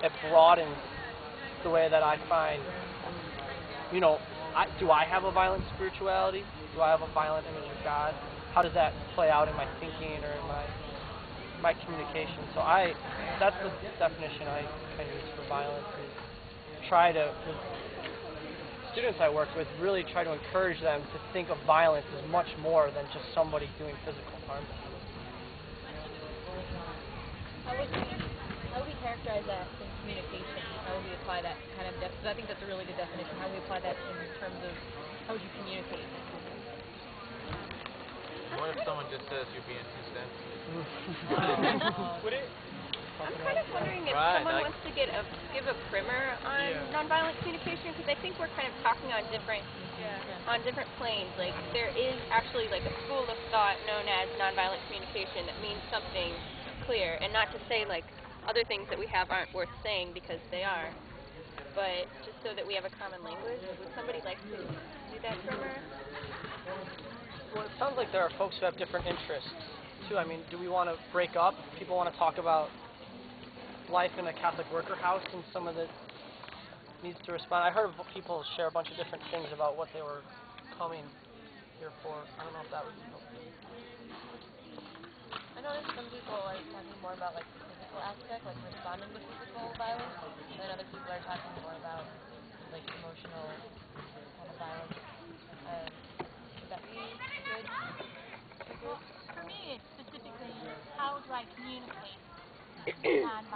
it broadens the way that I find, you know, do I have a violent spirituality? Do I have a violent image of God? How does that play out in my thinking or in my communication? So that's the definition I kind of use for violence is try to, the students I work with really try to encourage them to think of violence as much more than just somebody doing physical harm to them. How would we characterize that in communication? How would we apply that kind of because I think that's a really good definition. How would we apply that in terms of how would you communicate? What if someone just says you're being too sensitive? Would it? I'm kind of wondering if Right, someone like- wants to give a primer on nonviolent communication, because I think we're kind of talking on different planes. Like there is actually like a school of thought known as nonviolent communication that means something clear, and not to say like other things that we have aren't worth saying because they are, but just so that we have a common language. Would somebody like to do that primer? Well, it sounds like there are folks who have different interests too. I mean, do we want to break up? People want to talk about life in a Catholic worker house and some of the needs to respond. I heard people share a bunch of different things about what they were coming here for. I don't know if that would be helpful. I know that some people are talking more about like the physical aspect, like responding to physical violence, and other people are talking more about like emotional kind of violence. Would that be good? Well, for me, it's specifically how do I communicate nonviolence?